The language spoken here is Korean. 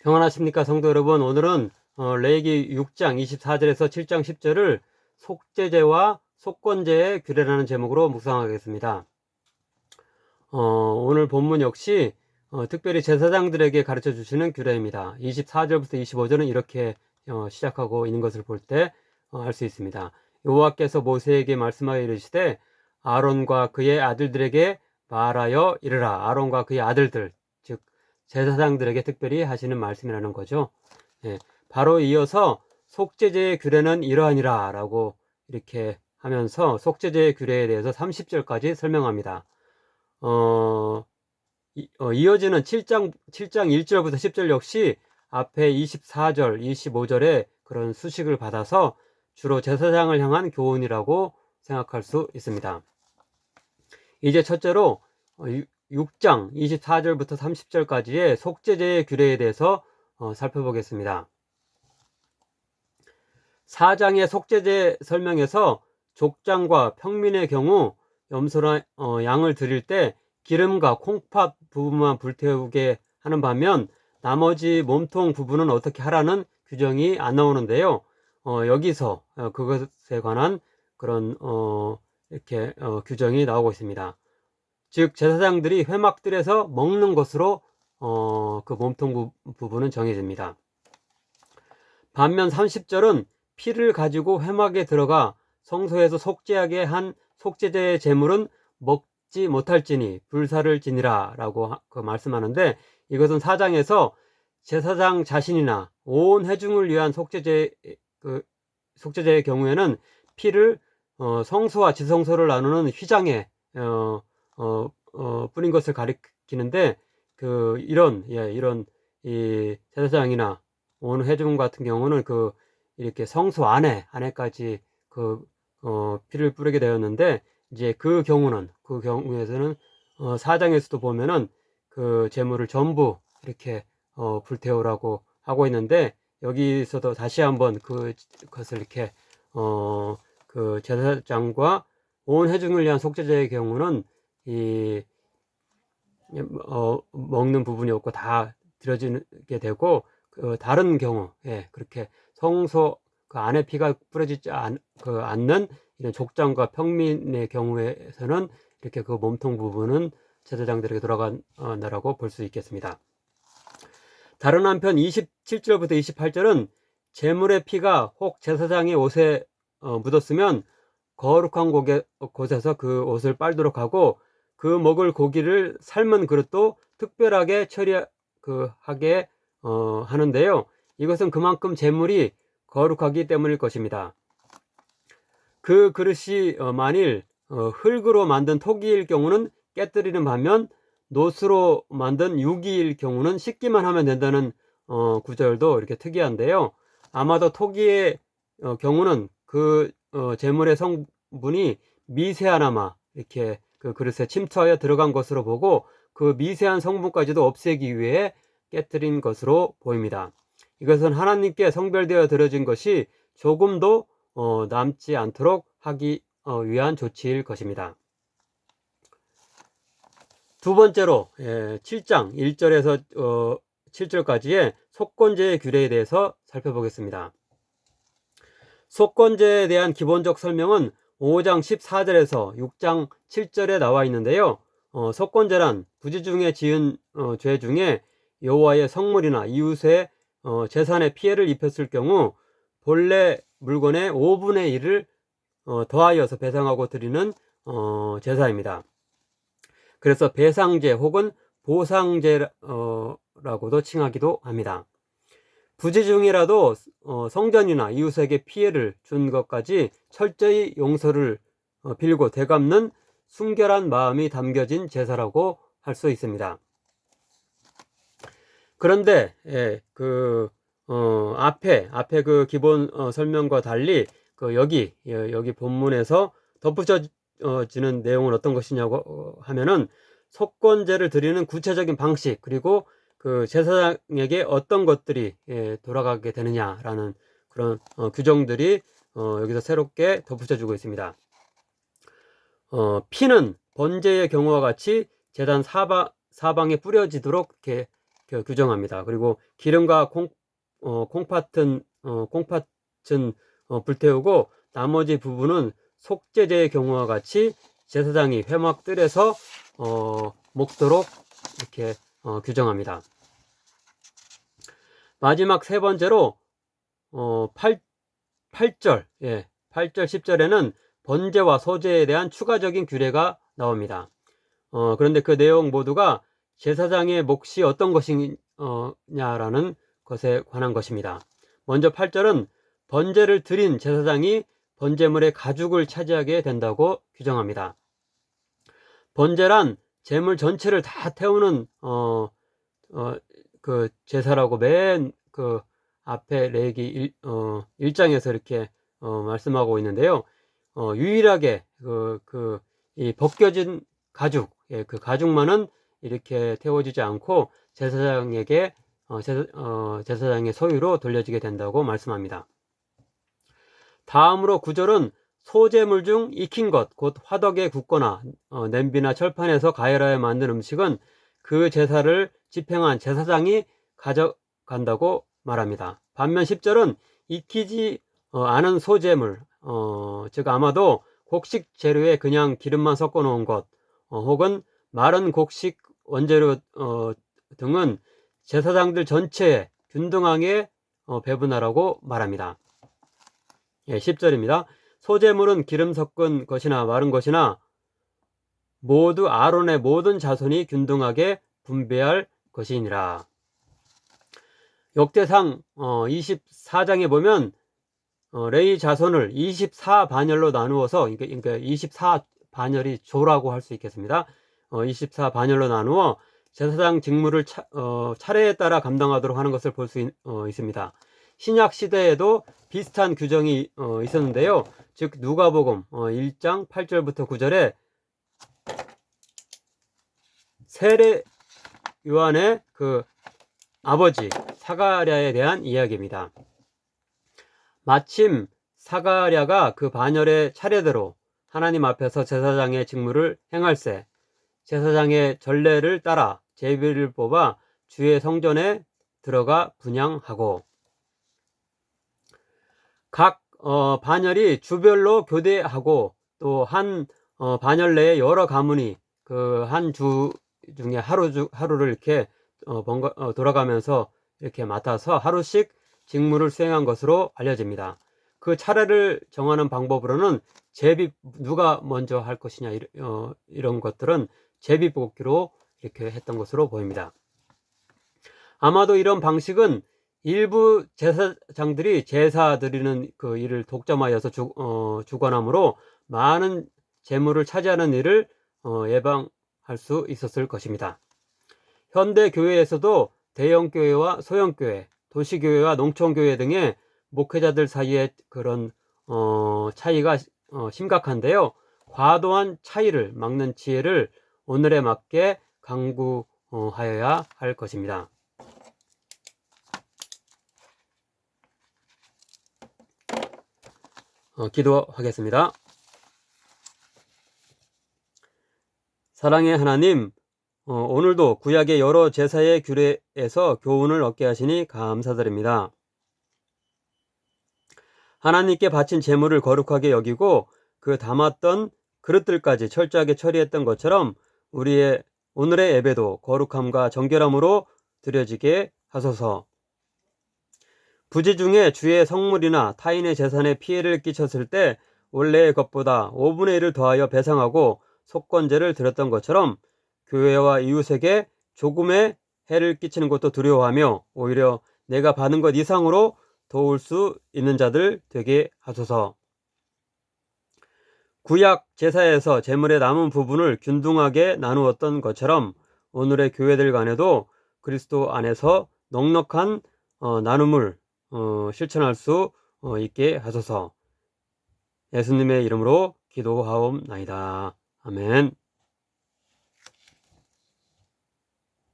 평안하십니까 성도 여러분. 오늘은 레위기 6장 24절에서 7장 10절을 속죄제와 속건제의 규례라는 제목으로 묵상하겠습니다. 오늘 본문 역시 특별히 제사장들에게 가르쳐 주시는 규례입니다. 24절부터 25절은 이렇게 시작하고 있는 것을 볼 때 알 수 있습니다. 여호와께서 모세에게 말씀하여 이르시되 아론과 그의 아들들에게 말하여 이르라. 아론과 그의 아들들, 즉 제사장들에게 특별히 하시는 말씀이라는 거죠. 바로 이어서 속죄제의 규례는 이러하니라 라고 이렇게 하면서 속죄제의 규례에 대해서 30절까지 설명합니다. 이어지는 7장 1절부터 10절 역시 앞에 24절, 25절에 그런 수식을 받아서 주로 제사장을 향한 교훈이라고 생각할 수 있습니다. 이제 첫째로 6장 24절부터 30절까지의 속죄제의 규례에 대해서 살펴보겠습니다. 4장의 속죄제 설명에서 족장과 평민의 경우 염소나 양을 드릴 때 기름과 콩팥 부분만 불태우게 하는 반면 나머지 몸통 부분은 어떻게 하라는 규정이 안 나오는데요. 여기서 그것에 관한 그런 이렇게 규정이 나오고 있습니다. 즉 제사장들이 회막들에서 먹는 것으로 그 몸통 부분은 정해집니다. 반면 30절은 피를 가지고 회막에 들어가 성소에서 속죄하게 한 속죄제의 제물은 먹지 못할지니 불사를 지니라 라고 말씀하는데, 이것은 4장에서 제사장 자신이나 온 회중을 위한 속죄제의 경우에는 피를 성소와 지성소를 나누는 휘장에 뿌린 것을 가리키는데, 이런 이 제사장이나 온 회중 같은 경우는 이렇게 성소 안에까지 피를 뿌리게 되었는데, 이제 그 경우에서는 4장에서도 보면은 그 제물을 전부 이렇게 불태우라고 하고 있는데, 여기서도 다시 한번 그것을 이렇게 그 제사장과 온 회중을 위한 속죄제의 경우는 먹는 부분이 없고 다 드려지게 되고, 다른 경우, 그렇게 성소 그 안에 피가 뿌려지지 않는 이런 족장과 평민의 경우에서는 이렇게 그 몸통 부분은 제사장들에게 돌아간다라고 볼 수 있겠습니다. 다른 한편 27절부터 28절은 제물의 피가 혹 제사장의 옷에 묻었으면 거룩한 곳에서 그 옷을 빨도록 하고, 그 먹을 고기를 삶은 그릇도 특별하게 처리하게 하는데요. 이것은 그만큼 제물이 거룩하기 때문일 것입니다. 그 그릇이 만일 흙으로 만든 토기일 경우는 깨뜨리는 반면 노스로 만든 유기일 경우는 씻기만 하면 된다는 구절도 이렇게 특이한데요. 아마도 토기의 경우는 그 제물의 성분이 미세하나마 이렇게 그 그릇에 침투하여 들어간 것으로 보고, 그 미세한 성분까지도 없애기 위해 깨뜨린 것으로 보입니다. 이것은 하나님께 성별되어 드려진 것이 조금도 남지 않도록 하기 위한 조치일 것입니다. 두 번째로 7장 1절에서 7절까지의 속건제의 규례에 대해서 살펴보겠습니다. 속건제에 대한 기본적 설명은 5장 14절에서 6장 7절에 나와 있는데요. 속건제란 부지 중에 지은 죄 중에 여호와의 성물이나 이웃의 재산에 피해를 입혔을 경우 본래 물건의 5분의 1을 더하여서 배상하고 드리는 제사입니다. 그래서 배상제 혹은 보상제라고도 칭하기도 합니다. 부지 중이라도 성전이나 이웃에게 피해를 준 것까지 철저히 용서를 빌고 되갚는 순결한 마음이 담겨진 제사라고 할 수 있습니다. 그런데 앞에 그 기본 설명과 달리 여기 본문에서 덧붙여지는 내용은 어떤 것이냐고 하면은, 속건제를 드리는 구체적인 방식, 그리고 그 제사장에게 어떤 것들이 돌아가게 되느냐라는 그런 규정들이 여기서 새롭게 덧붙여주고 있습니다. 피는 번제의 경우와 같이 제단 사방에 뿌려지도록 이렇게 규정합니다. 그리고 기름과 콩팥은 불태우고 나머지 부분은 속죄제의 경우와 같이 제사장이 회막들에서 먹도록 이렇게 규정합니다. 마지막 세 번째로 8절 10절에는 번제와 소제에 대한 추가적인 규례가 나옵니다. 그런데 그 내용 모두가 제사장의 몫이 어떤 것이냐라는 것에 관한 것입니다. 먼저 8절은 번제를 드린 제사장이 번제물의 가죽을 차지하게 된다고 규정합니다. 번제란 제물 전체를 다 태우는 그 제사라고 맨 그 앞에 레위기 1장에서 이렇게 말씀하고 있는데요. 유일하게 이 벗겨진 가죽, 그 가죽만은 이렇게 태워지지 않고 제사장에게 제사장의 소유로 돌려지게 된다고 말씀합니다. 다음으로 9절은 소제물 중 익힌 것, 곧 화덕에 굽거나 냄비나 철판에서 가열하여 만든 음식은 그 제사를 집행한 제사장이 가져간다고 말합니다. 반면 10절은 익히지 않은 소제물, 즉 아마도 곡식 재료에 그냥 기름만 섞어 놓은 것, 혹은 마른 곡식 원재료 등은 제사장들 전체에 균등하게 배분하라고 말합니다. 10절입니다. 소제물은 기름 섞은 것이나 마른 것이나 모두 아론의 모든 자손이 균등하게 분배할 것이니라. 역대상 24장에 보면 레위 자손을 24반열로 나누어서, 그러니까 24반열이 조라고 할 수 있겠습니다. 24반열로 나누어 제사장 직무를 차례에 따라 감당하도록 하는 것을 볼 수 있습니다. 신약 시대에도 비슷한 규정이 있었는데요. 즉 누가복음 1장 8절부터 9절에 세례 요한의 그 아버지 사가랴에 대한 이야기입니다. 마침 사가랴가 그 반열의 차례대로 하나님 앞에서 제사장의 직무를 행할세 제사장의 전례를 따라 제비를 뽑아 주의 성전에 들어가 분향하고, 각 반열이 주별로 교대하고 또 한 반열 내에 여러 가문이 그 한 주 중에 하루를 이렇게 돌아가면서 이렇게 맡아서 하루씩 직무를 수행한 것으로 알려집니다. 그 차례를 정하는 방법으로는 누가 먼저 할 것이냐 이런 것들은 제비 뽑기로 이렇게 했던 것으로 보입니다. 아마도 이런 방식은 일부 제사장들이 제사 드리는 그 일을 독점하여서 주관하므로 많은 재물을 차지하는 일을 예방할 수 있었을 것입니다. 현대 교회에서도 대형 교회와 소형 교회, 도시 교회와 농촌 교회 등의 목회자들 사이에 그런 차이가 심각한데요. 과도한 차이를 막는 지혜를 오늘에 맞게 강구하여야 할 것입니다. 기도하겠습니다. 사랑의 하나님, 오늘도 구약의 여러 제사의 규례에서 교훈을 얻게 하시니 감사드립니다. 하나님께 바친 제물을 거룩하게 여기고 그 담았던 그릇들까지 철저하게 처리했던 것처럼 우리의 오늘의 예배도 거룩함과 정결함으로 드려지게 하소서. 부지 중에 주의 성물이나 타인의 재산에 피해를 끼쳤을 때 원래의 것보다 5분의 1을 더하여 배상하고 속건제를 드렸던 것처럼 교회와 이웃에게 조금의 해를 끼치는 것도 두려워하며 오히려 내가 받은 것 이상으로 도울 수 있는 자들 되게 하소서. 구약 제사에서 제물의 남은 부분을 균등하게 나누었던 것처럼 오늘의 교회들 간에도 그리스도 안에서 넉넉한 나눔을 실천할 수 있게 하소서. 예수님의 이름으로 기도하옵나이다. 아멘.